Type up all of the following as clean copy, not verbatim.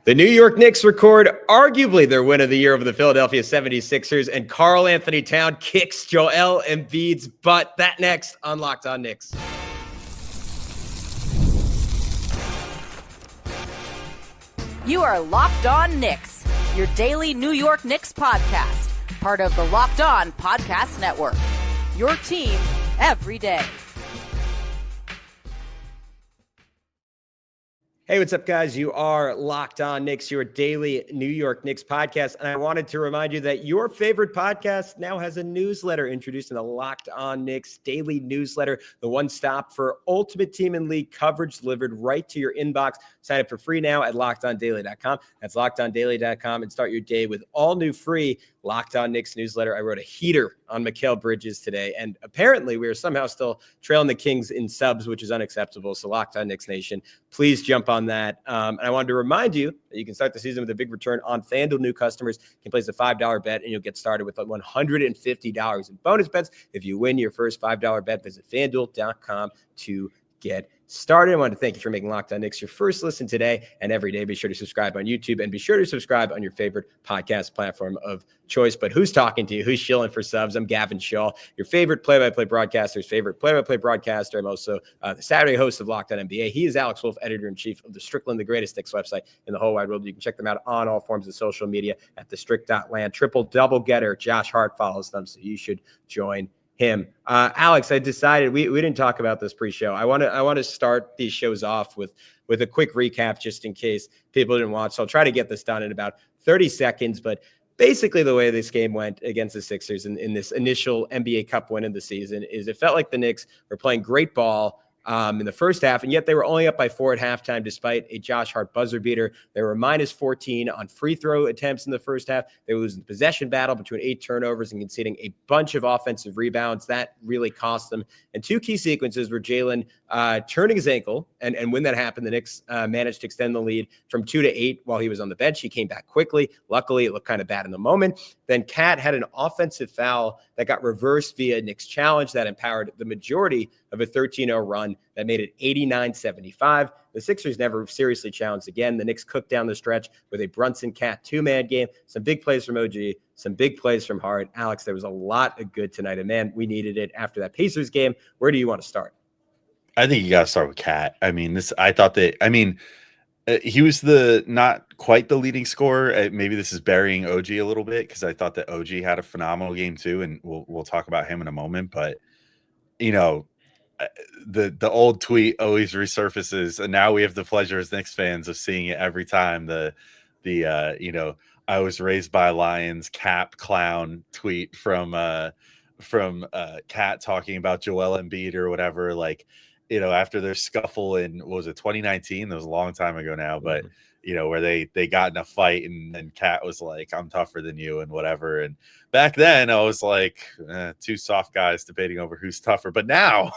The New York Knicks record arguably their win of the year over the Philadelphia 76ers, and Karl-Anthony Town kicks Joel Embiid's butt. That next on Locked On Knicks. You are Locked On Knicks, your daily New York Knicks podcast, part of the Locked On Podcast Network. Your team every day. Hey, what's up, guys? You are Locked On Knicks, your daily New York Knicks podcast. And I wanted to remind you that your favorite podcast now has a newsletter introduced in the Locked On Knicks daily newsletter, the one stop for ultimate team and league coverage delivered right to your inbox. Sign up for free now at LockedOnDaily.com. That's LockedOnDaily.com and start your day with all new free Locked On Knicks newsletter. I wrote a heater on Mikal Bridges today, and apparently we are somehow still trailing the Kings in subs, which is unacceptable. So Locked On Knicks Nation, please jump on that. And I wanted to remind you that you can start the season with a big return on FanDuel. New customers can place a $5 bet, and you'll get started with $150 in bonus bets. If you win your first $5 bet, visit FanDuel.com to get started. I want to thank you for making Locked On Knicks your first listen today and every day. Be sure to subscribe on YouTube and be sure to subscribe on your favorite podcast platform of choice. But who's talking to you? Who's shilling for subs? I'm Gavin, your favorite play-by-play broadcaster's favorite play-by-play broadcaster. I'm also the Saturday host of Locked On NBA. He is Alex Wolf, editor-in-chief of the Strickland, the greatest Knicks website in the whole wide world. You can check them out on all forms of social media at thestrict.land. Triple-double getter Josh Hart follows them, so you should join him. Alex, I decided we didn't talk about this pre-show. I want to start these shows off with a quick recap just in case people didn't watch. So I'll try to get this done in about 30 seconds. But basically the way this game went against the Sixers in this initial NBA Cup win of the season is it felt like the Knicks were playing great ball in the first half, and yet they were only up by 4 at halftime despite a Josh Hart buzzer beater. They were minus 14 on free throw attempts in the first half. They was the possession battle between 8 turnovers and conceding a bunch of offensive rebounds. That really cost them. And 2 key sequences were Jaylen turning his ankle, and when that happened, the Knicks managed to extend the lead from 2 to 8 while he was on the bench. He came back quickly. Luckily, it looked kind of bad in the moment. Then Cat had an offensive foul that got reversed via Knicks challenge that empowered the majority of a 13-0 run that made it 89-75. The Sixers never seriously challenged again. The Knicks cooked down the stretch with a Brunson-Cat 2-man game. Some big plays from OG, some big plays from Hart. Alex, there was a lot of good tonight, and man, we needed it after that Pacers game. Where do you want to start? I think you got to start with Cat. I mean, he was not quite the leading scorer. Maybe this is burying OG a little bit because I thought that OG had a phenomenal game too, and we'll talk about him in a moment. But the old tweet always resurfaces, and now we have the pleasure as Knicks fans of seeing it every time. The I was raised by Lions cap clown tweet from Cat talking about Joel Embiid or whatever, after their scuffle in, what was it, 2019? That was a long time ago now, but where they got in a fight and Cat was like, I'm tougher than you and whatever. And back then I was like, 2 soft guys debating over who's tougher. But now,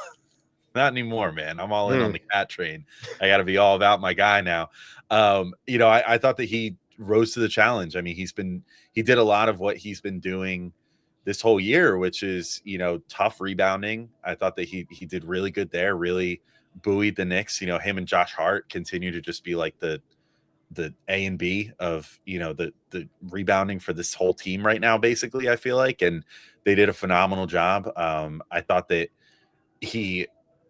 not anymore, man. I'm all in on the Cat train. I got to be all about my guy now. I thought that he rose to the challenge. I mean, he did a lot of what he's been doing this whole year, which is, tough rebounding. I thought that he did really good there, really buoyed the Knicks. Him and Josh Hart continue to just be like the A and B of, the rebounding for this whole team right now, basically, I feel like. And they did a phenomenal job. I thought that he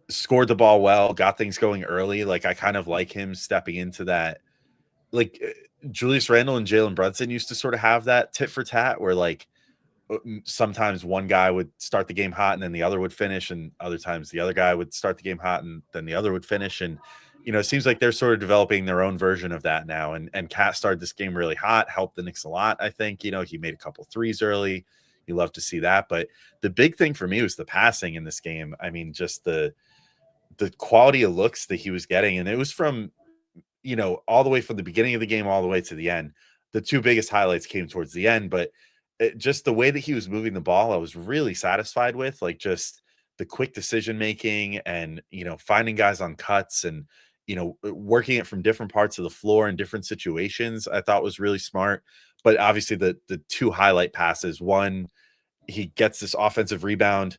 scored the ball well, got things going early. Like, I kind of like him stepping into that. Like, Julius Randle and Jaylen Brunson used to sort of have that tit for tat where, like, sometimes one guy would start the game hot and then the other would finish, and other times the other guy would start the game hot and then the other would finish. And it seems like they're sort of developing their own version of that now. And Cat started this game really hot, helped the Knicks a lot. I think he made a couple threes early. You love to see that. But the big thing for me was the passing in this game. I mean, just the quality of looks that he was getting, and it was from all the way from the beginning of the game all the way to the end. The 2 biggest highlights came towards the end, but just the way that he was moving the ball, I was really satisfied with, like, just the quick decision making and, finding guys on cuts and, working it from different parts of the floor in different situations, I thought was really smart. But obviously the 2 highlight passes, one, he gets this offensive rebound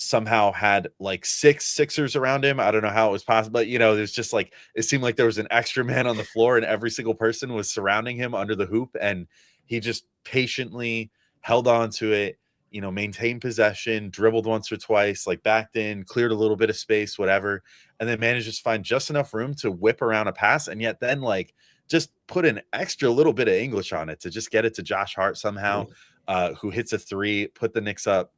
somehow had like 6 Sixers around him. I don't know how it was possible, but there's just like, it seemed like there was an extra man on the floor and every single person was surrounding him under the hoop. And he just patiently held on to it, maintained possession, dribbled once or twice, like backed in, cleared a little bit of space, whatever. And then managed to find just enough room to whip around a pass. And yet then like just put an extra little bit of English on it to just get it to Josh Hart somehow, who hits a 3, put the Knicks up.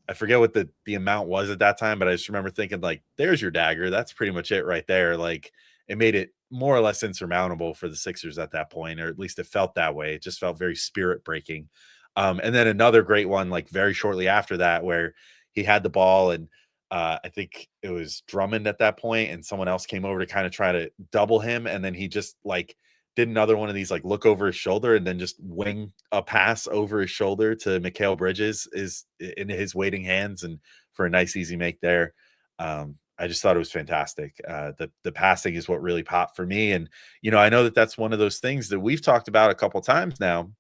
I forget what the amount was at that time, but I just remember thinking like, there's your dagger. That's pretty much it right there. Like it made it more or less insurmountable for the Sixers at that point, or at least it felt that way. It just felt very spirit breaking. And then another great one, like very shortly after that, where he had the ball and I think it was Drummond at that point, and someone else came over to kind of try to double him. And then he just like did another one of these, like look over his shoulder and then just wing a pass over his shoulder to Mikal Bridges is in his waiting hands, and for a nice, easy make there. I just thought it was fantastic. The passing is what really popped for me. And, I know that that's one of those things that we've talked about a couple times now,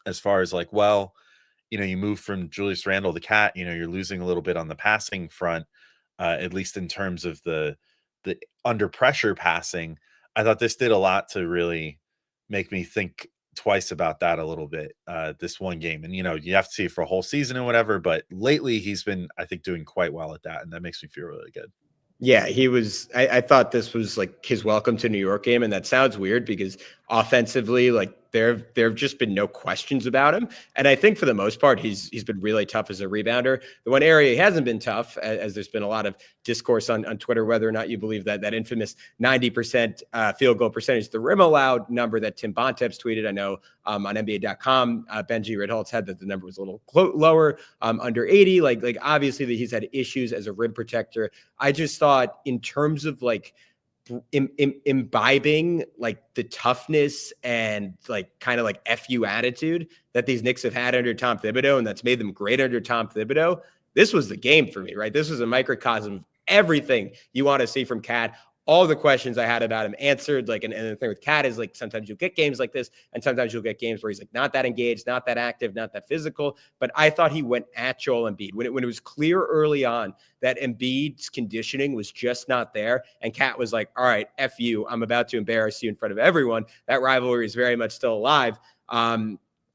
as far as like, well, you move from Julius Randle to Cat, you're losing a little bit on the passing front, at least in terms of the under pressure passing. I thought this did a lot to really make me think twice about that a little bit, this one game. And, you have to see it for a whole season and whatever, but lately he's been, I think, doing quite well at that. And that makes me feel really good. Yeah, he was. I thought this was like his welcome to New York game, and that sounds weird because offensively, like there have just been no questions about him. And I think for the most part, he's been really tough as a rebounder. The one area he hasn't been tough, as there's been a lot of discourse on Twitter whether or not you believe that infamous 90% field goal percentage, the rim allowed number that Tim Bontemps tweeted. I know on NBA.com, Benji Ritholtz had that the number was a little lower, under 80. Like obviously that he's had issues as a rim protector. I just thought in terms of like imbibing like the toughness and like kind of like FU attitude that these Knicks have had under Tom Thibodeau, and that's made them great under Tom Thibodeau. This was the game for me, right? This was a microcosm of everything you want to see from Cat. All the questions I had about him answered. Like, and the thing with Cat is like sometimes you'll get games like this, and sometimes you'll get games where he's like not that engaged, not that active, not that physical. But I thought he went at Joel Embiid when it was clear early on that Embiid's conditioning was just not there, and Cat was like, "All right, F you, I'm about to embarrass you in front of everyone." That rivalry is very much still alive.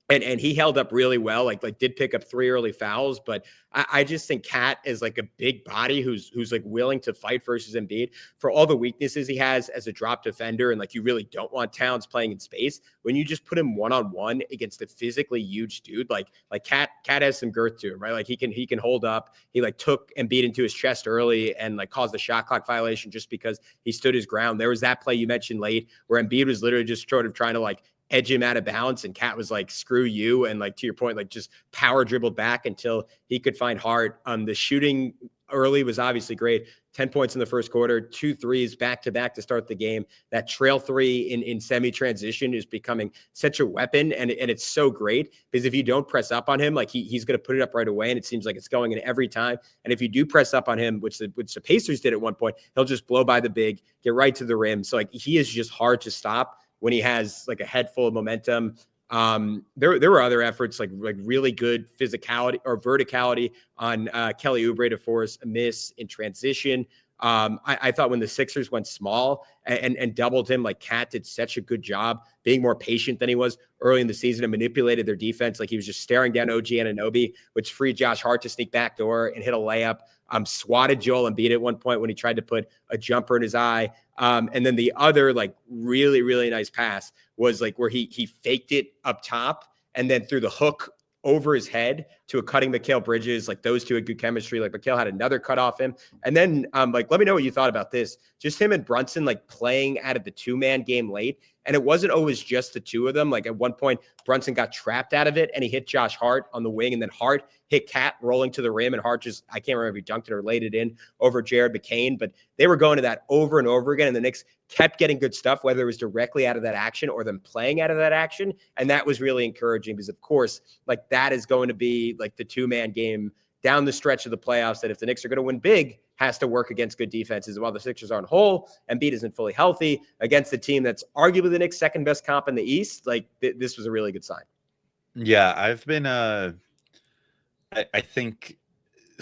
And he held up really well, like did pick up 3 early fouls. But I just think Cat is like a big body who's like willing to fight versus Embiid for all the weaknesses he has as a drop defender. And like, you really don't want Towns playing in space. When you just put him one-on-one against a physically huge dude, like Cat has some girth to him, right? Like he can hold up. He like took Embiid into his chest early and like caused a shot clock violation just because he stood his ground. There was that play you mentioned late where Embiid was literally just sort of trying to like edge him out of balance, and Cat was like, screw you. And like, to your point, like just power dribbled back until he could find Hart. The shooting early was obviously great. 10 points in the first quarter, 2 threes back-to-back to start the game. That trail 3 in semi-transition is becoming such a weapon, and it's so great because if you don't press up on him, like he's going to put it up right away, and it seems like it's going in every time. And if you do press up on him, which the Pacers did at one point, he'll just blow by the big, get right to the rim. So like he is just hard to stop when he has like a head full of momentum. There were other efforts like really good physicality or verticality on Kelly Oubre to force a miss in transition. I thought when the Sixers went small and doubled him, like Cat did such a good job being more patient than he was early in the season and manipulated their defense. Like he was just staring down OG Anunoby, which freed Josh Hart to sneak back door and hit a layup. Swatted Joel Embiid at one point when he tried to put a jumper in his eye. And then the other like really, really nice pass was like where he faked it up top and then threw the hook over his head to a cutting Mikal Bridges. Like those two had good chemistry. Like Mikal had another cut off him. And then like, let me know what you thought about this. Just him and Brunson like playing out of the 2-man game late. And it wasn't always just the two of them. Like at one point, Brunson got trapped out of it and he hit Josh Hart on the wing, and then Hart hit Cat rolling to the rim, and Hart just, I can't remember if he dunked it or laid it in over Jared McCain, but they were going to that over and over again. And the Knicks kept getting good stuff, whether it was directly out of that action or them playing out of that action. And that was really encouraging because of course, like that is going to be like the 2-man game down the stretch of the playoffs, that if the Knicks are going to win big, has to work against good defenses. While the Sixers aren't whole, Embiid isn't fully healthy against the team that's arguably the Knicks' second best comp in the East. Like this was a really good sign. Yeah, I've been I think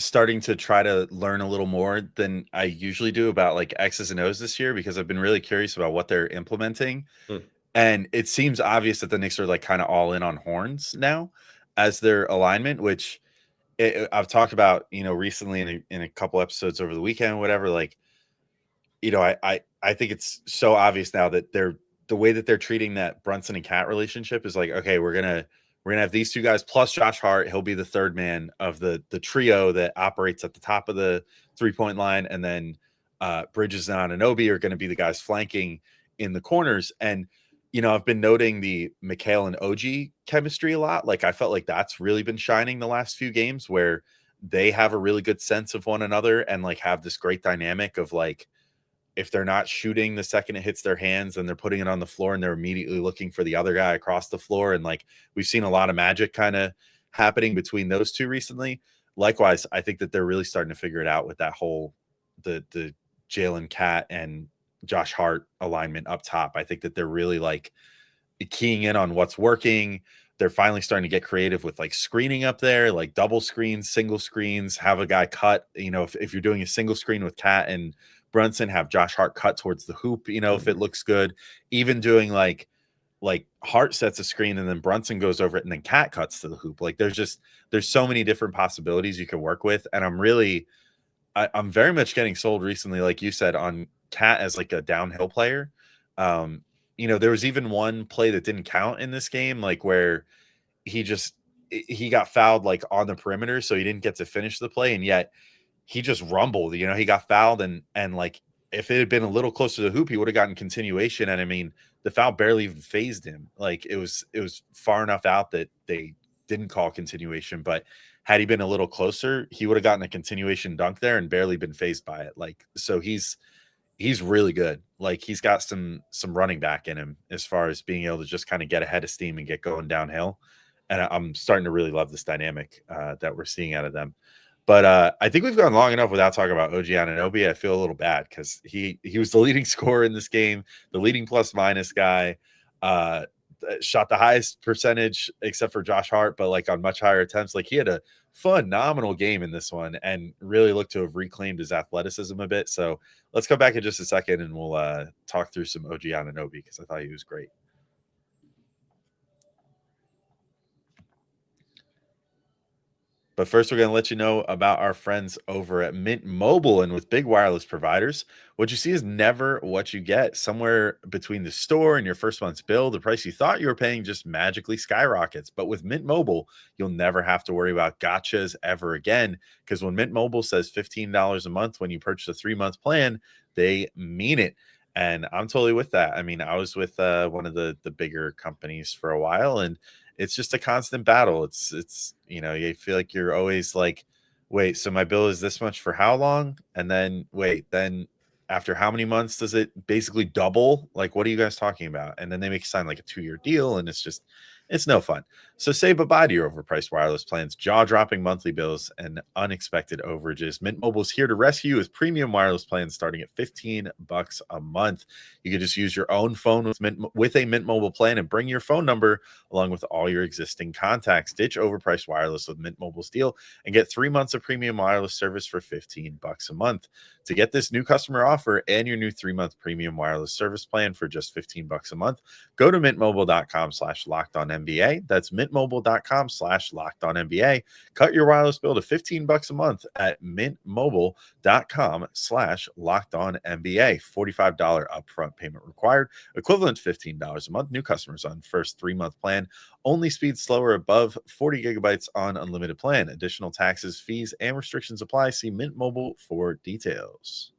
starting to try to learn a little more than I usually do about like X's and O's this year, because I've been really curious about what they're implementing. And it seems obvious that the Knicks are like kind of all in on horns now as their alignment, which I've talked about, recently in a couple episodes over the weekend, whatever. Like, I think it's so obvious now that the way that they're treating that Brunson and Cat relationship is like, okay, we're gonna have these two guys plus Josh Hart. He'll be the third man of the trio that operates at the top of the 3-point line, and then Bridges and Anunoby are going to be the guys flanking in the corners. And I've been noting the Mikal and OG chemistry a lot. Like, I felt like that's really been shining the last few games, where they have a really good sense of one another and like have this great dynamic of like, if they're not shooting the second it hits their hands, then they're putting it on the floor and they're immediately looking for the other guy across the floor. And like, we've seen a lot of magic kind of happening between those two recently. Likewise, I think that they're really starting to figure it out with that whole, the Jaylen Cat and Josh Hart alignment up top. I think that they're really like keying in on what's working. They're finally starting to get creative with like screening up there, like double screens, single screens, have a guy cut, if you're doing a single screen with Cat and Brunson, have Josh Hart cut towards the hoop, if it looks good. Even doing like Hart sets a screen and then Brunson goes over it and then Cat cuts to the hoop. Like, there's so many different possibilities you can work with. And I'm very much getting sold recently, like you said, on Cat as like a downhill player. There was even one play that didn't count in this game, like where he got fouled like on the perimeter, so he didn't get to finish the play, and yet he just rumbled. He got fouled, and like, if it had been a little closer to the hoop, he would have gotten continuation. And I mean, the foul barely even phased him. Like, it was far enough out that they didn't call continuation, but had he been a little closer, he would have gotten a continuation dunk there and barely been phased by it. Like, so he's really good. Like, he's got some running back in him as far as being able to just kind of get ahead of steam and get going downhill. And I'm starting to really love this dynamic that we're seeing out of them. But I think we've gone long enough without talking about OG Anunoby. I feel a little bad because he was the leading scorer in this game, the leading plus minus guy, shot the highest percentage except for Josh Hart, but like on much higher attempts. Like, he had a phenomenal game in this one and really looked to have reclaimed his athleticism a bit. So let's come back in just a second and we'll talk through some OG Anunoby, because I thought he was great. But first, we're going to let you know about our friends over at Mint Mobile. And with big wireless providers, what you see is never what you get. Somewhere between the store and your first month's bill, the price you thought you were paying just magically skyrockets. But with Mint Mobile, you'll never have to worry about gotchas ever again. Because when Mint Mobile says $15 a month when you purchase a 3-month plan, they mean it. And I'm totally with that. I mean, I was with one of the bigger companies for a while, and it's just a constant battle. It's you feel like you're always like, wait, so my bill is this much for how long? And then wait, then after how many months does it basically double? Like, what are you guys talking about? And then they make you sign like a 2-year deal, and it's no fun. So say bye-bye to your overpriced wireless plans, jaw-dropping monthly bills, and unexpected overages. Mint Mobile is here to rescue you with premium wireless plans starting at $15 a month. You can just use your own phone with a Mint Mobile plan and bring your phone number along with all your existing contacts. Ditch overpriced wireless with Mint Mobile's deal and get 3 months of premium wireless service for $15 a month. To get this new customer offer and your new 3-month premium wireless service plan for just $15 a month, go to mintmobile.com/lockedonnba. That's mintmobile.com/lockedonnba. Cut your wireless bill to $15 a month at mintmobile.com/lockedonnba. $45 upfront payment required, equivalent to $15 a month. New customers on first 3-month plan. Only speed slower above 40 gigabytes on unlimited plan. Additional taxes, fees, and restrictions apply. See Mint Mobile for details.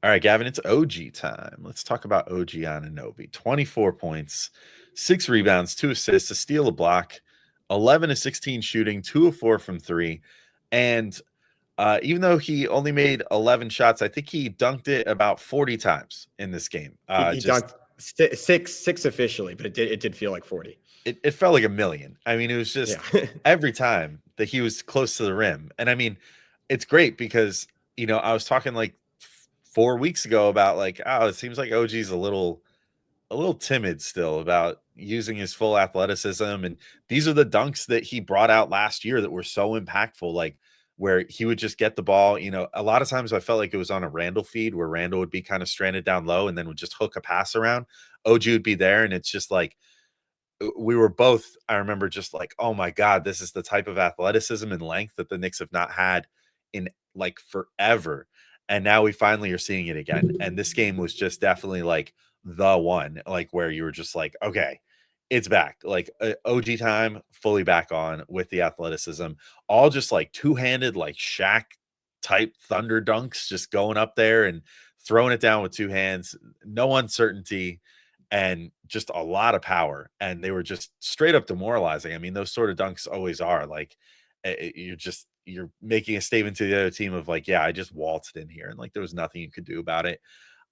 All right, Gavin, it's OG time. Let's talk about OG Anunoby. 24 points, 6 rebounds, 2 assists, a steal, a block, 11 of 16 shooting, 2 of 4 from 3. And even though he only made 11 shots, I think he dunked it about 40 times in this game. He dunked six officially, but it did feel like 40. It felt like a million. I mean, it was just every time that he was close to the rim. And I mean, it's great because, I was talking like 4 weeks ago about like, oh, it seems like OG's a little a little timid still about using his full athleticism. And these are the dunks that he brought out last year that were so impactful, like where he would just get the ball. A lot of times I felt like it was on a Randall feed where Randall would be kind of stranded down low and then would just hook a pass around. OG would be there. And it's just like, we were both, I remember, just like, oh my God, this is the type of athleticism and length that the Knicks have not had in like forever. And now we finally are seeing it again. And this game was just definitely like the one, like where you were just like, okay, it's back. Like OG time, fully back on with the athleticism, all just like two-handed, like Shaq type thunder dunks, just going up there and throwing it down with two hands, no uncertainty, and just a lot of power. And they were just straight up demoralizing. I mean, those sort of dunks always are like, you're making a statement to the other team of like, yeah, I just waltzed in here and like there was nothing you could do about it.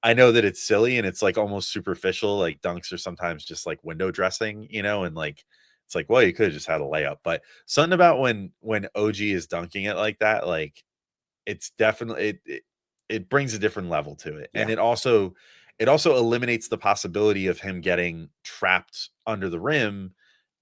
I know that it's silly and it's like almost superficial. Like dunks are sometimes just like window dressing, and like it's like, well, you could have just had a layup. But something about when OG is dunking it like that, like it's definitely it brings a different level to it. Yeah. And it also eliminates the possibility of him getting trapped under the rim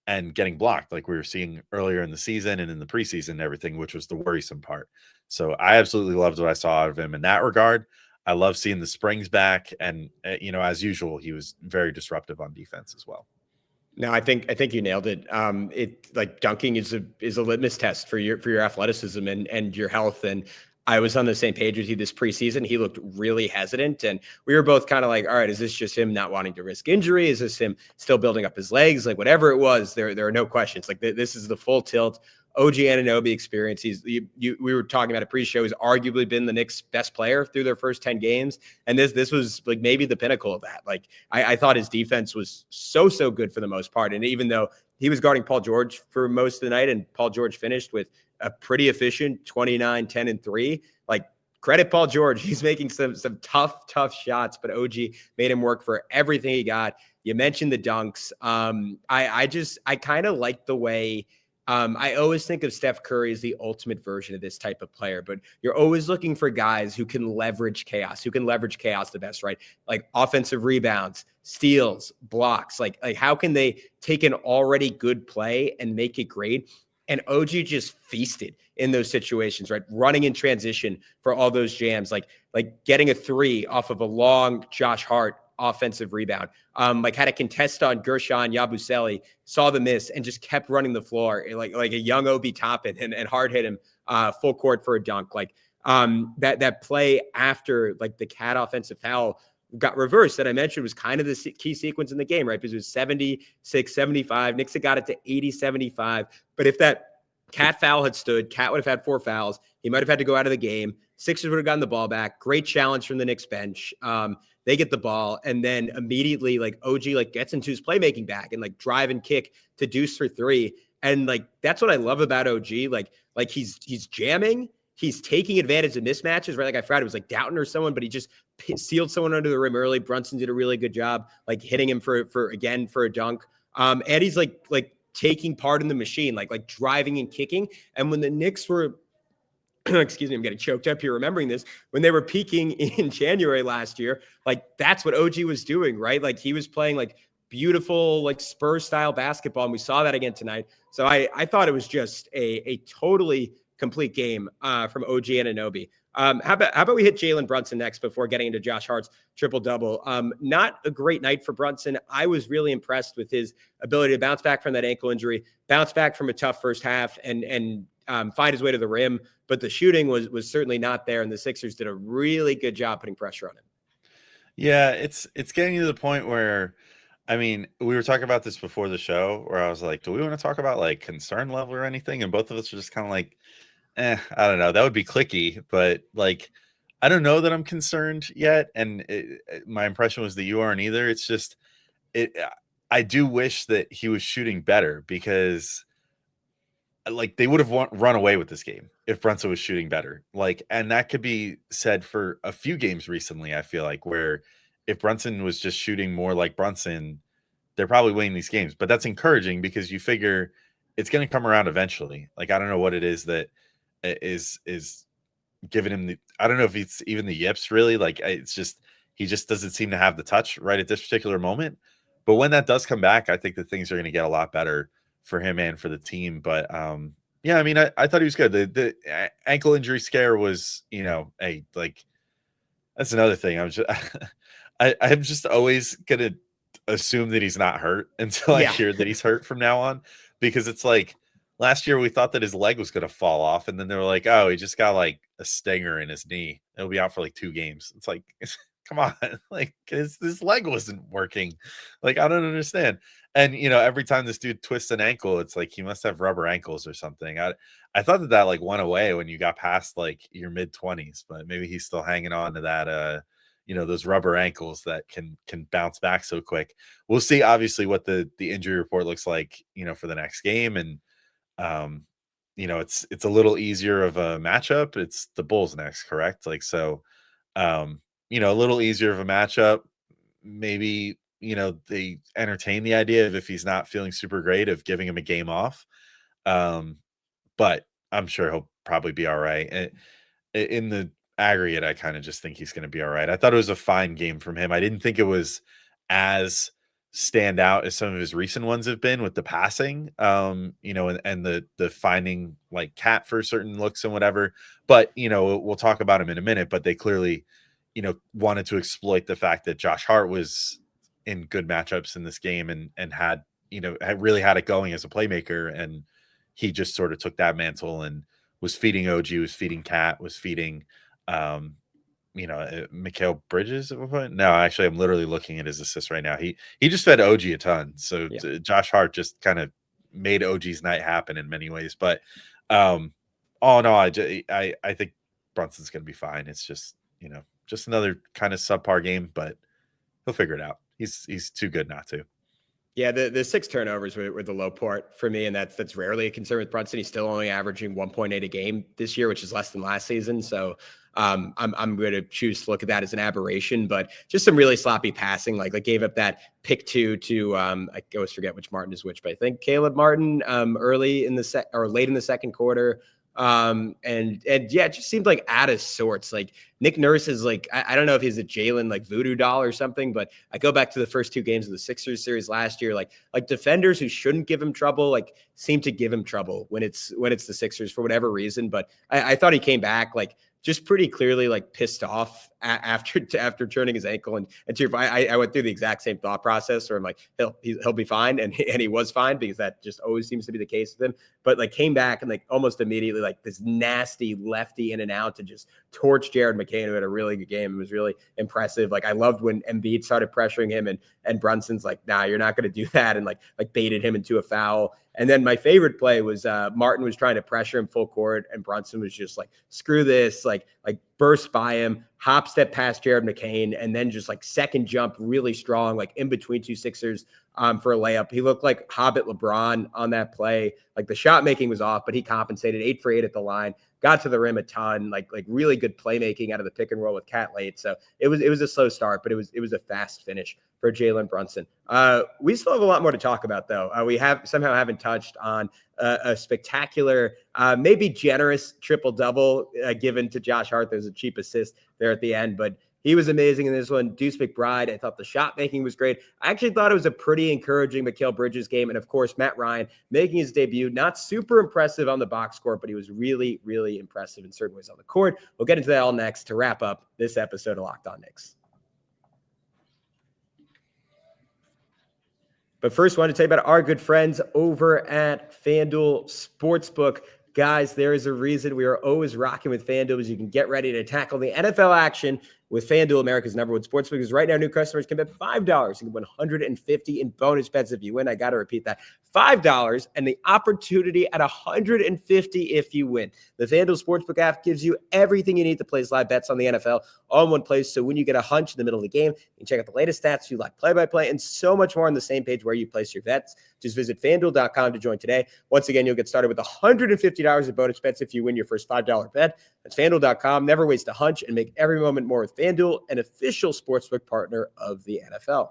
and getting blocked like we were seeing earlier in the season and in the preseason and everything, which was the worrisome part. So I absolutely loved what I saw out of him in that regard. I love seeing the springs back. And, as usual, he was very disruptive on defense as well. No, I think you nailed it. It like dunking is a litmus test for your athleticism and your health. And I was on the same page with you this preseason. He looked really hesitant, and we were both kind of like, all right, is this just him not wanting to risk injury? Is this him still building up his legs? Like whatever it was, there are no questions. Like this is the full tilt OG Anunoby experience. We were talking about a pre-show. He's arguably been the Knicks' best player through their first 10 games. And this was like maybe the pinnacle of that. Like I thought his defense was so good for the most part. And even though he was guarding Paul George for most of the night and Paul George finished with a pretty efficient 29, 10, and 3, like credit Paul George. He's making some tough shots, but OG made him work for everything he got. You mentioned the dunks. I kind of like the way I always think of Steph Curry as the ultimate version of this type of player, but you're always looking for guys who can leverage chaos, the best, right? Like offensive rebounds, steals, blocks. Like how can they take an already good play and make it great? And OG just feasted in those situations, right? Running in transition for all those jams, like getting a 3 off of a long Josh Hart offensive rebound. Like had a contest on Gershon Yabusele, saw the miss and just kept running the floor like a young Obi Toppin and Hart hit him full court for a dunk. Like that play after like the Cat offensive foul got reversed that I mentioned was kind of the key sequence in the game, right? Because it was 76-75. Knicks had got it to 80-75. But if that Cat foul had stood, Cat would have had 4 fouls. He might have had to go out of the game. Sixers would have gotten the ball back. Great challenge from the Knicks bench. They get the ball, and then immediately like OG like gets into his playmaking back and like drive and kick to deuce for 3. And like that's what I love about OG. Like he's jamming. He's taking advantage of mismatches, right? Like I forgot it was like Doughton or someone, but he just sealed someone under the rim early. Brunson did a really good job, like hitting him for a dunk. And he's like taking part in the machine, like driving and kicking. And when the Knicks were, excuse me, I'm getting choked up here remembering this, when they were peaking in January last year, like that's what OG was doing, right? Like he was playing like beautiful, like Spurs style basketball. And we saw that again tonight. So I thought it was just a totally complete game from OG Anunoby. How about we hit Jaylen Brunson next before getting into Josh Hart's triple-double? Not a great night for Brunson. I was really impressed with his ability to bounce back from that ankle injury, bounce back from a tough first half, and find his way to the rim. But the shooting was certainly not there, and the Sixers did a really good job putting pressure on him. Yeah, it's getting to the point where, I mean, we were talking about this before the show where I was like, do we want to talk about like concern level or anything? And both of us are just kind of like, I don't know. That would be clicky, but like, I don't know that I'm concerned yet. And my impression was that you aren't either. It's just, I do wish that he was shooting better because like they would have run away with this game if Brunson was shooting better. Like, and that could be said for a few games recently, I feel like, where if Brunson was just shooting more like Brunson, they're probably winning these games. But that's encouraging because you figure it's going to come around eventually. Like, I don't know what it is that is giving him I don't know if it's even the yips really. Like, it's just he just doesn't seem to have the touch right at this particular moment. But when that does come back, I think that things are going to get a lot better for him and for the team. But yeah, I mean, I thought he was good. The ankle injury scare was, that's another thing. I'm just always gonna assume that he's not hurt until I Yeah. hear that he's hurt from now on, because it's like last year we thought that his leg was gonna fall off, and then they were like, "Oh, he just got like a stinger in his knee. He'll be out for like 2 games." It's like, come on, like his leg wasn't working. Like I don't understand. And every time this dude twists an ankle, it's like he must have rubber ankles or something. I thought that like went away when you got past like your mid-20s, but maybe he's still hanging on to that those rubber ankles that can bounce back so quick. We'll see obviously what the injury report looks like, for the next game. And it's a little easier of a matchup. It's the Bulls next, correct? Like so a little easier of a matchup. Maybe they entertain the idea of, if he's not feeling super great, of giving him a game off. But I'm sure he'll probably be all right. And in the aggregate, I kind of just think he's going to be all right. I thought it was a fine game from him. I didn't think it was as stand out as some of his recent ones have been with the passing, and the finding like Cat for certain looks and whatever. But, we'll talk about him in a minute, but they clearly, wanted to exploit the fact that Josh Hart was in good matchups in this game and had really had it going as a playmaker. And he just sort of took that mantle and was feeding OG, was feeding Cat, was feeding, Mikal Bridges at one point. No, actually, I'm literally looking at his assists right now. He just fed OG a ton. So Yeah. Josh Hart just kind of made OG's night happen in many ways. But oh no, I think Brunson's going to be fine. It's just just another kind of subpar game, but he'll figure it out. He's too good not to. Yeah, the 6 turnovers were the low part for me, and that's rarely a concern with Brunson. He's still only averaging 1.8 a game this year, which is less than last season. So I'm going to choose to look at that as an aberration. But just some really sloppy passing, like gave up that pick 2 to I always forget which Martin is which, but I think Caleb Martin early in the or late in the second quarter. And yeah, it just seemed like out of sorts. Like Nick Nurse is like, I don't know if he's a Jaylen like voodoo doll or something, but I go back to the first 2 games of the Sixers series last year, like defenders who shouldn't give him trouble, like seem to give him trouble when it's the Sixers for whatever reason. But I thought he came back like just pretty clearly like pissed off after turning his ankle. And to your point, I went through the exact same thought process where I'm like, he'll be fine. And he was fine, because that just always seems to be the case with him. But like came back and like almost immediately like this nasty lefty in and out to just torch Jared McCain, who had a really good game. It was really impressive. Like I loved when Embiid started pressuring him and Brunson's like, nah, you're not going to do that. And like baited him into a foul. And then my favorite play was Martin was trying to pressure him full court, and Brunson was just like, screw this, like burst by him, hop step past Jared McCain, and then just like second jump really strong, like in between 2 Sixers for a layup. He looked like Hobbit LeBron on that play. Like the shot making was off, but he compensated 8 for 8 at the line, got to the rim a ton, like really good playmaking out of the pick and roll with Cat late. So it was a slow start, but it was a fast finish for Jaylen Brunson. We still have a lot more to talk about, though. We haven't touched on a spectacular, maybe generous triple-double given to Josh Hart. There's a cheap assist there at the end, but he was amazing in this one. Deuce McBride, I thought the shot making was great. I actually thought it was a pretty encouraging Mikal Bridges game. And of course, Matt Ryan making his debut, not super impressive on the box score, but he was really, really impressive in certain ways on the court. We'll get into that all next to wrap up this episode of Locked On Knicks. But first, I want to tell you about our good friends over at FanDuel Sportsbook. Guys, there is a reason we are always rocking with FanDuel, as you can get ready to tackle the NFL action with FanDuel, America's #1 sportsbook. Because right now, new customers can bet $5 and get $150 in bonus bets if you win. I got to repeat that. $5 and the opportunity at $150 if you win. The FanDuel Sportsbook app gives you everything you need to place live bets on the NFL all in one place. So when you get a hunch in the middle of the game, you can check out the latest stats, you like play-by-play, and so much more on the same page where you place your bets. Just visit FanDuel.com to join today. Once again, you'll get started with $150 in bonus bets if you win your first $5 bet. That's FanDuel.com. Never waste a hunch and make every moment more with FanDuel, an official sportsbook partner of the NFL.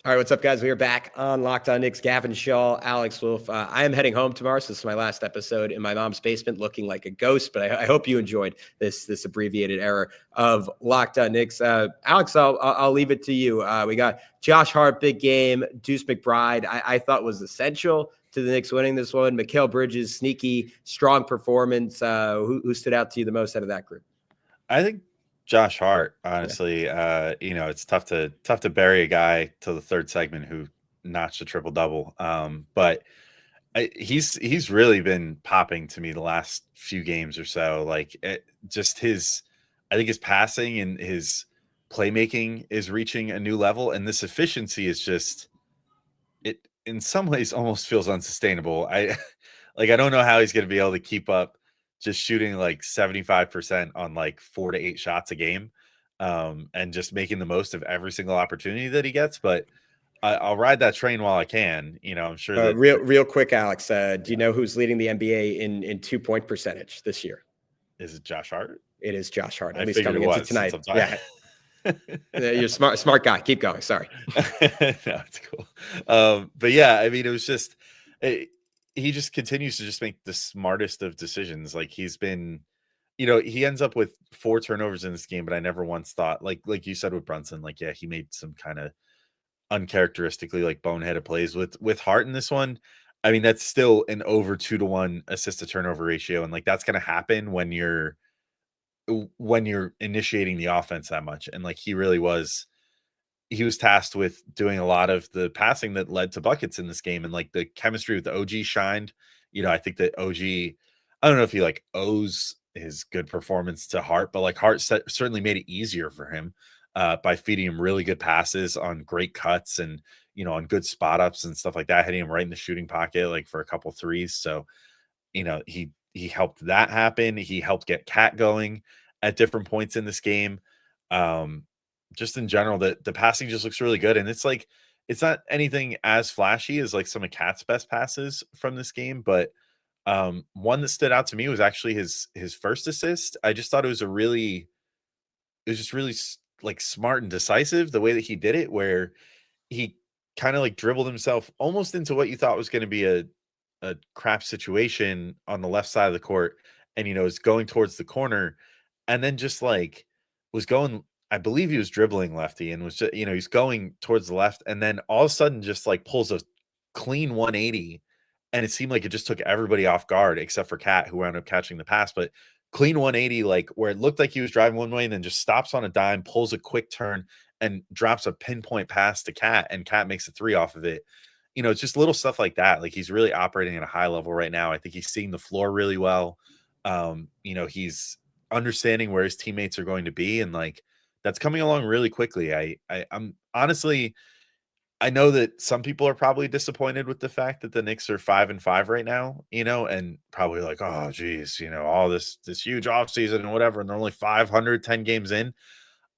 All right, what's up, guys? We are back on Locked On Knicks. Gavin Shaw, Alex Wolf. I am heading home tomorrow, so this is my last episode in my mom's basement, looking like a ghost. But I hope you enjoyed this abbreviated era of Locked On Knicks. Alex, I'll leave it to you. We got Josh Hart, big game. Deuce McBride, I thought was essential to the Knicks winning this one. Mikal Bridges, sneaky, strong performance. Who stood out to you the most out of that group? I think Josh Hart, honestly, it's tough to bury a guy till the third segment who notched a triple double. But he's really been popping to me the last few games or so. Like I think his passing and his playmaking is reaching a new level, and this efficiency is just it in some ways almost feels unsustainable. I don't know how he's going to be able to keep up just shooting like 75% on like 4 to 8 shots a game, and just making the most of every single opportunity that he gets. But I'll ride that train while I can. I'm sure that real quick, Alex, do you know who's leading the NBA in 2-point percentage this year? Is it Josh Hart? It is Josh Hart. I figured it was tonight. Yeah. You're smart guy. Keep going. Sorry. No, it's cool. But yeah, I mean, it was just he just continues to just make the smartest of decisions. Like he's been, he ends up with 4 turnovers in this game, but I never once thought, like you said with Brunson, like, yeah, he made some kind of uncharacteristically like boneheaded plays with Hart in this one. I mean, that's still an over 2-to-1 assist to turnover ratio, and like that's going to happen when you're initiating the offense that much. And like he was tasked with doing a lot of the passing that led to buckets in this game, and like the chemistry with the OG shined. I think that OG, I don't know if he like owes his good performance to Hart, but like Hart certainly made it easier for him by feeding him really good passes on great cuts and on good spot ups and stuff like that, hitting him right in the shooting pocket like for a couple threes. So he helped that happen. He helped get Cat going at different points in this game. Just in general, the passing just looks really good. And it's like, it's not anything as flashy as like some of Cat's best passes from this game. But one that stood out to me was actually his first assist. I just thought it was just really like smart and decisive the way that he did it, where he kind of like dribbled himself almost into what you thought was going to be a crap situation on the left side of the court, and is going towards the corner, and then just like was going, I believe he was dribbling lefty and was just, he's going towards the left, and then all of a sudden just like pulls a clean 180, and it seemed like it just took everybody off guard except for Cat, who wound up catching the pass. But clean 180, like where it looked like he was driving one way and then just stops on a dime, pulls a quick turn, and drops a pinpoint pass to Cat, and Cat makes a 3 off of it. It's just little stuff like that. Like he's really operating at a high level right now. I think he's seeing the floor really well. He's understanding where his teammates are going to be, and like that's coming along really quickly. I'm honestly, I know that some people are probably disappointed with the fact that the Knicks are 5-5 right now, and probably like, oh geez, all this huge offseason and whatever, and they're only 510 games in.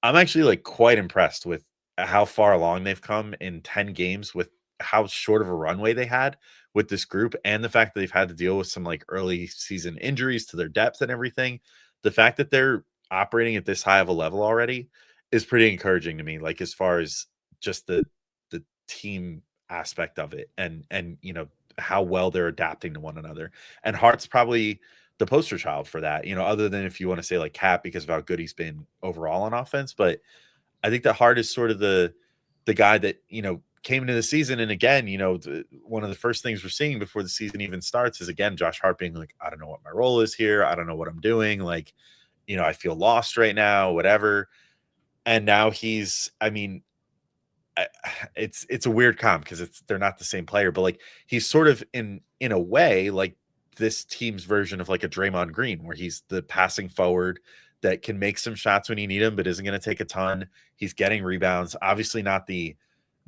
I'm actually like quite impressed with how far along they've come in 10 games, with how short of a runway they had with this group, and the fact that they've had to deal with some like early season injuries to their depth and everything. The fact that they're operating at this high of a level already is pretty encouraging to me, like as far as just the team aspect of it, and how well they're adapting to one another. And Hart's probably the poster child for that, other than if you want to say like Cap, because of how good he's been overall on offense. But I think that Hart is sort of the guy that came into the season, and again, one of the first things we're seeing before the season even starts is again Josh Hart being like, I don't know what my role is here, I don't know what I'm doing, like I feel lost right now, whatever. And now he's, I mean, it's a weird comp because they're not the same player, but like he's sort of in a way like this team's version of like a Draymond Green, where he's the passing forward that can make some shots when you need him, but isn't going to take a ton. He's getting rebounds, obviously not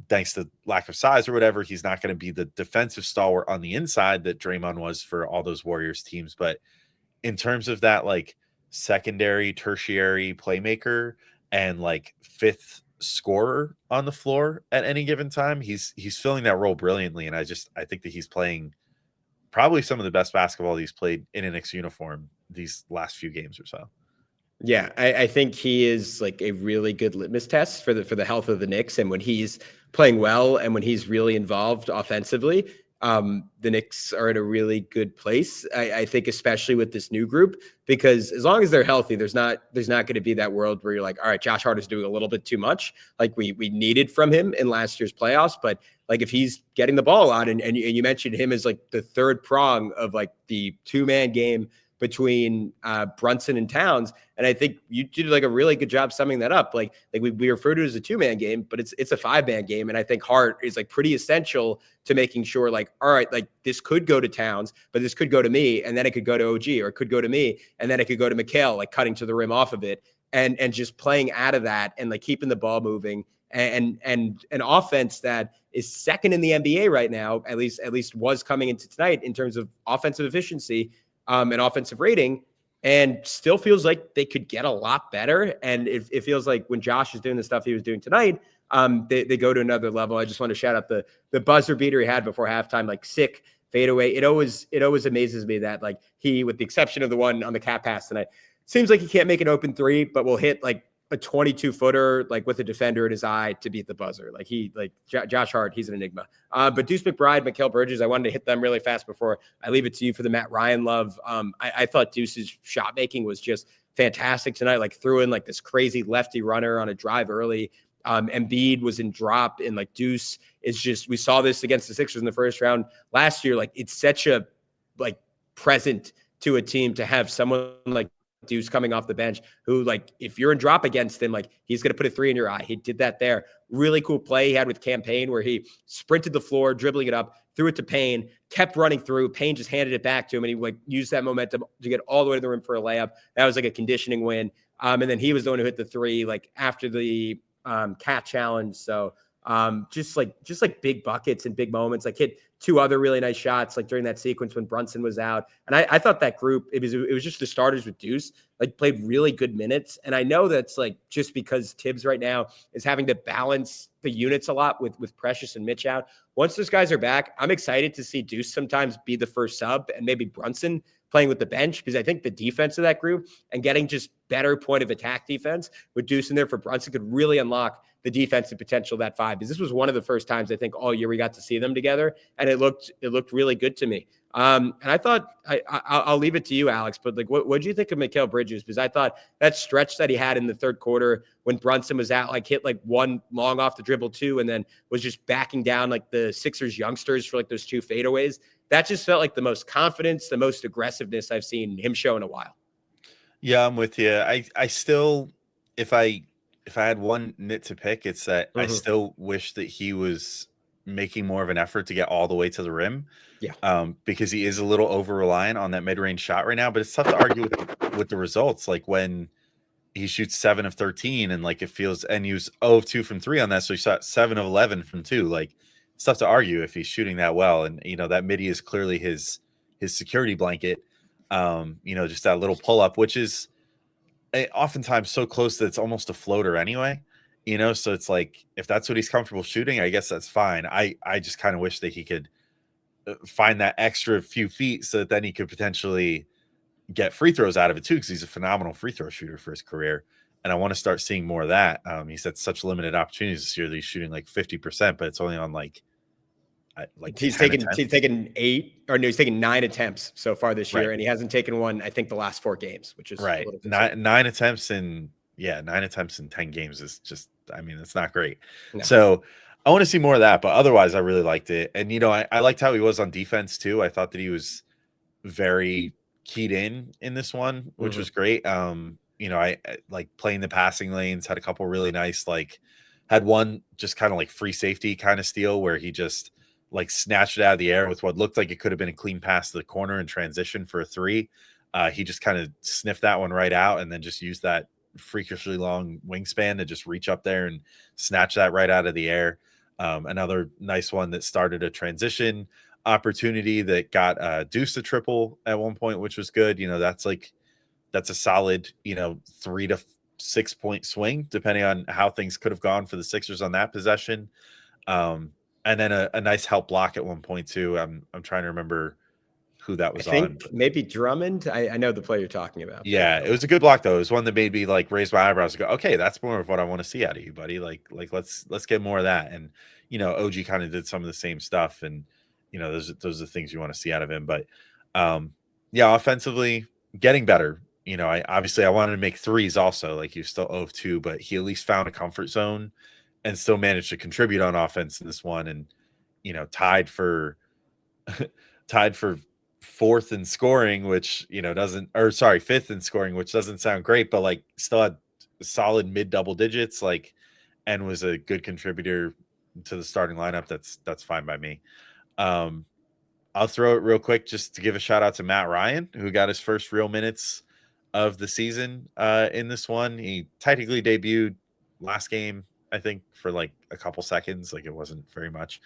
thanks to lack of size or whatever, he's not going to be the defensive stalwart on the inside that Draymond was for all those Warriors teams. But in terms of that like secondary, tertiary playmaker and like fifth scorer on the floor at any given time, he's filling that role brilliantly. And I think that he's playing probably some of the best basketball he's played in a Knicks uniform these last few games or so. Yeah, I think he is like a really good litmus test for the health of the Knicks. And when he's playing well and when he's really involved offensively, the Knicks are in a really good place. I think, especially with this new group, because as long as they're healthy, there's not going to be that world where you're like, all right, Josh Hart is doing a little bit too much, like we needed from him in last year's playoffs. But like if he's getting the ball out, and you mentioned him as like the third prong of like the 2-man game between Brunson and Towns. And I think you did like a really good job summing that up. Like we refer to it as a 2-man game, but it's a 5-man game. And I think Hart is like pretty essential to making sure like, all right, like this could go to Towns, but this could go to me, and then it could go to OG, or it could go to me, and then it could go to Mikal, like cutting to the rim off of it, and just playing out of that and like keeping the ball moving. And an offense that is second in the NBA right now, at least was coming into tonight in terms of offensive efficiency and offensive rating, and still feels like they could get a lot better. And it feels like when Josh is doing the stuff he was doing tonight, they go to another level. I just want to shout out the buzzer beater he had before halftime, like sick fadeaway. It always amazes me that like he, with the exception of the one on the cap pass tonight, seems like he can't make an open three, but will hit like a 22-footer, like with a defender in his eye to beat the buzzer. Like Josh Hart, he's an enigma. But Deuce McBride, Mikal Bridges, I wanted to hit them really fast before I leave it to you for the Matt Ryan love. I thought Deuce's shot making was just fantastic tonight. Like threw in like this crazy lefty runner on a drive early. Embiid was in drop, and like Deuce is just, we saw this against the Sixers in the first round last year. Like it's such a like present to a team to have someone like Deuce coming off the bench who, like, if you're in drop against him, like he's going to put a 3 in your eye. He did that there. Really cool play he had with Campaign where he sprinted the floor, dribbling it up, threw it to Payne, kept running through. Payne just handed it back to him, and he like used that momentum to get all the way to the rim for a layup. That was like a conditioning win. And then he was the one who hit the 3 like after the cat challenge. So just like big buckets and big moments, like hit 2 other really nice shots, like during that sequence when Brunson was out. And I thought that group, it was just the starters with Deuce, like played really good minutes. And I know that's like just because Tibbs right now is having to balance the units a lot with Precious and Mitch out. Once those guys are back, I'm excited to see Deuce sometimes be the first sub, and maybe Brunson playing with the bench, because I think the defense of that group and getting just better point of attack defense with Deuce in there for Brunson could really unlock the defensive potential of that 5, because this was one of the first times I think all year we got to see them together, and it looked really good to me. And I thought I'll leave it to you, Alex, but like, what do you think of Mikal Bridges? Because I thought that stretch that he had in the third quarter when Brunson was out, like hit like 1 long off the dribble 2, and then was just backing down like the Sixers youngsters for like those 2 fadeaways. That just felt like the most confidence, the most aggressiveness I've seen him show in a while. Yeah, I'm with you. I still, if I had one nit to pick, it's that I still wish that he was making more of an effort to get all the way to the rim. Yeah. Because he is a little over reliant on that mid-range shot right now, but it's tough to argue with the results. Like when he shoots 7 of 13 and like it feels, and he was 0 of 2 from 3 on that. So he shot 7 of 11 from 2. Like it's tough to argue if he's shooting that well. And, that midi is clearly his security blanket. Just that little pull up, which is oftentimes so close that it's almost a floater anyway, so it's like, if that's what he's comfortable shooting, I guess that's fine. I just kind of wish that he could find that extra few feet so that then he could potentially get free throws out of it too, because he's a phenomenal free throw shooter for his career. And I want to start seeing more of that. He's had such limited opportunities this year that he's shooting like 50%, but it's only on like he's taken 8, or no, he's taken 9 attempts so far this year, and he hasn't taken one, I think, the last 4 games, which is right. 9 attempts in 10 games is just, it's not great. No. So I want to see more of that, but otherwise I really liked it. And, I liked how he was on defense too. I thought that he was very keyed in this one, which was great. I like playing the passing lanes, had a couple really nice, like had one just kind of like free safety kind of steal where he just like snatched it out of the air with what looked like it could have been a clean pass to the corner and transition for a 3. He just kind of sniffed that one right out and then just used that freakishly long wingspan to just reach up there and snatch that right out of the air. Another nice one that started a transition opportunity that got Deuce a triple at one point, which was good. That's a solid, 3 to 6 point swing, depending on how things could have gone for the Sixers on that possession. And then a nice help block at one point too. I'm trying to remember who that I was on. think maybe Drummond. I know the player you're talking about. Yeah, it was a good block though. It was one that made me like raise my eyebrows and go, okay, that's more of what I want to see out of you, buddy. Like let's get more of that. And OG kind of did some of the same stuff, and those are the things you want to see out of him. But yeah, offensively getting better. I wanted to make threes also. Like he was still 0 of 2, but he at least found a comfort zone and still managed to contribute on offense in this one, and tied for tied for fourth in scoring, which fifth in scoring, which doesn't sound great, but like still had solid mid double digits, like, and was a good contributor to the starting lineup. That's fine by me. I'll throw it real quick just to give a shout out to Matt Ryan, who got his first real minutes of the season in this one. He technically debuted last game, I think, for like a couple seconds. Like it wasn't very much.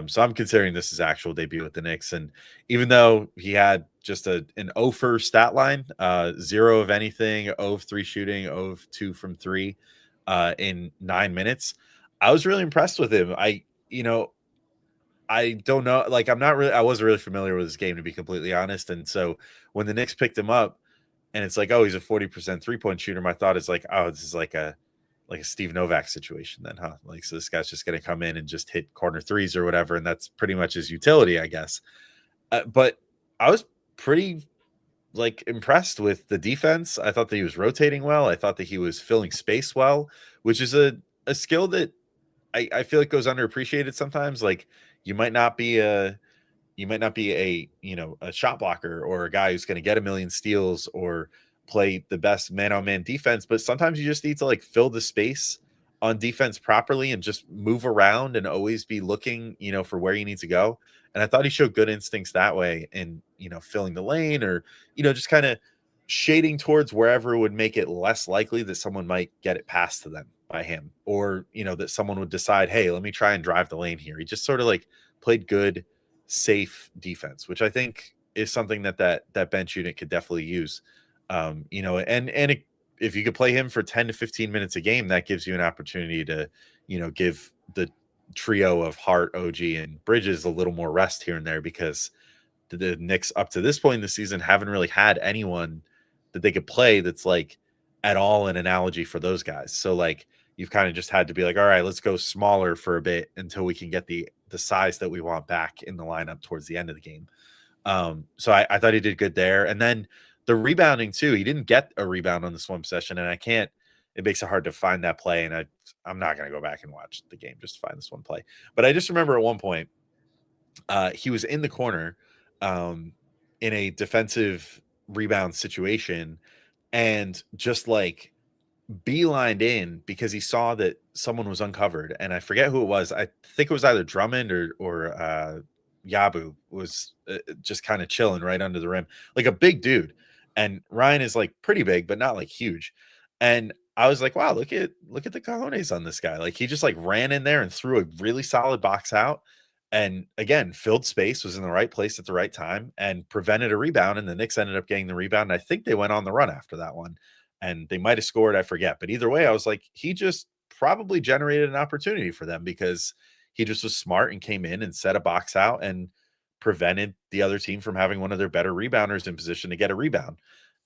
So I'm considering this his actual debut with the Knicks. And even though he had just an 0 for stat line, 0 of anything, 0 of 3 shooting, 0 of 2 from 3 in 9 minutes, I was really impressed with him. I don't know. Like I wasn't really familiar with this game, to be completely honest. And so when the Knicks picked him up and it's like, oh, he's a 40% 3-point shooter, my thought is like, oh, this is like a Steve Novak situation then, huh? Like, so this guy's just going to come in and just hit corner threes or whatever. And that's pretty much his utility, I guess. But I was pretty like impressed with the defense. I thought that he was rotating well. I thought that he was filling space well, which is a skill that I feel like goes underappreciated sometimes. Like you might not be a a shot blocker or a guy who's going to get a million steals or play the best man-on-man defense, but sometimes you just need to like fill the space on defense properly and just move around and always be looking, for where you need to go. And I thought he showed good instincts that way, and filling the lane or just kind of shading towards wherever would make it less likely that someone might get it passed to them by him, or that someone would decide, hey, let me try and drive the lane here. He just sort of like played good, safe defense, which I think is something that bench unit could definitely use. If you could play him for 10 to 15 minutes a game, that gives you an opportunity to, give the trio of Hart, OG, and Bridges a little more rest here and there, because the Knicks up to this point in the season haven't really had anyone that they could play that's like at all an analogy for those guys. So like you've kind of just had to be like, all right, let's go smaller for a bit until we can get the size that we want back in the lineup towards the end of the game. So I thought he did good there. And then the rebounding too, he didn't get a rebound on the swim session, and it makes it hard to find that play. And I'm not going to go back and watch the game just to find this one play. But I just remember at one point, he was in the corner in a defensive rebound situation and just like beelined in because he saw that someone was uncovered, and I forget who it was. I think it was either Drummond or Yabu was just kind of chilling right under the rim, like a big dude. And Ryan is like pretty big, but not like huge. And I was like, wow, look at the cojones on this guy. Like he just like ran in there and threw a really solid box out. And again, filled space, was in the right place at the right time, and prevented a rebound. And the Knicks ended up getting the rebound. And I think they went on the run after that one, and they might have scored. I forget. But either way, I was like, he just probably generated an opportunity for them because he just was smart and came in and set a box out and prevented the other team from having one of their better rebounders in position to get a rebound.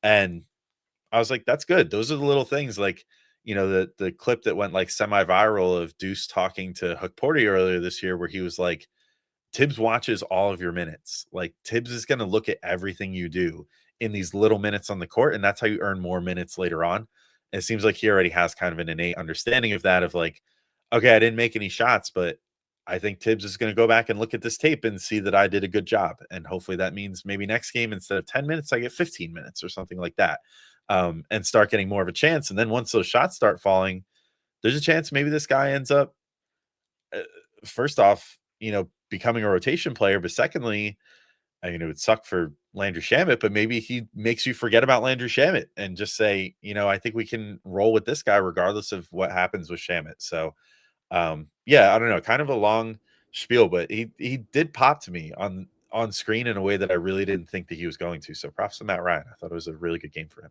And I was like, that's good. Those are the little things, like, the clip that went like semi-viral of Deuce talking to Hook Porty earlier this year, where he was like, Tibbs watches all of your minutes. Like Tibbs is going to look at everything you do in these little minutes on the court, and that's how you earn more minutes later on. And it seems like he already has kind of an innate understanding of that, of like, okay, I didn't make any shots, but I think Tibbs is going to go back and look at this tape and see that I did a good job. And hopefully that means maybe next game, instead of 10 minutes, I get 15 minutes or something like that, and start getting more of a chance. And then once those shots start falling, there's a chance maybe this guy ends up, first off, becoming a rotation player. But secondly, it would suck for Landry Shamet, but maybe he makes you forget about Landry Shamet and just say, I think we can roll with this guy regardless of what happens with Shamet. So, yeah, I don't know, kind of a long spiel, but he did pop to me on screen in a way that I really didn't think that he was going to. So props to Matt Ryan. I thought it was a really good game for him.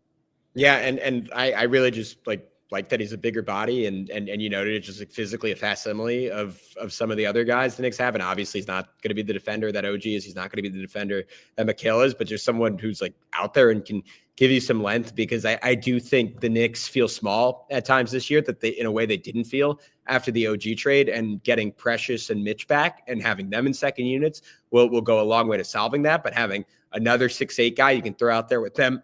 Yeah, and I really just like like that he's a bigger body and you know, it's just like physically a facsimile of some of the other guys the Knicks have. And obviously he's not going to be the defender that OG is. He's not going to be the defender that Mikal is, but just someone who's like out there and can give you some length, because I do think the Knicks feel small at times this year, that they, in a way they didn't feel after the OG trade, and getting Precious and Mitch back and having them in second units will go a long way to solving that. But having another 6'8" guy you can throw out there with them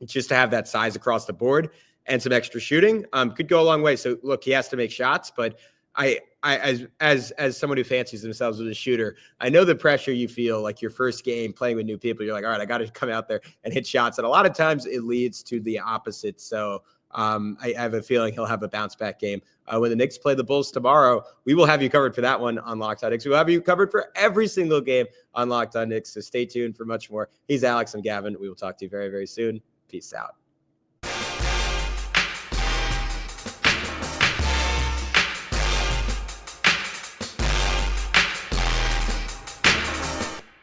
just to have that size across the board and some extra shooting could go a long way. So look, he has to make shots, but I as someone who fancies themselves as a shooter, I know the pressure you feel like your first game playing with new people. You're like, all right, I got to come out there and hit shots. And a lot of times it leads to the opposite. So I have a feeling he'll have a bounce back game. When the Knicks play the Bulls tomorrow, we will have you covered for that one on Locked On Knicks. We'll have you covered for every single game on Locked On Knicks. So stay tuned for much more. He's Alex. I'm Gavin. We will talk to you very, very soon. Peace out.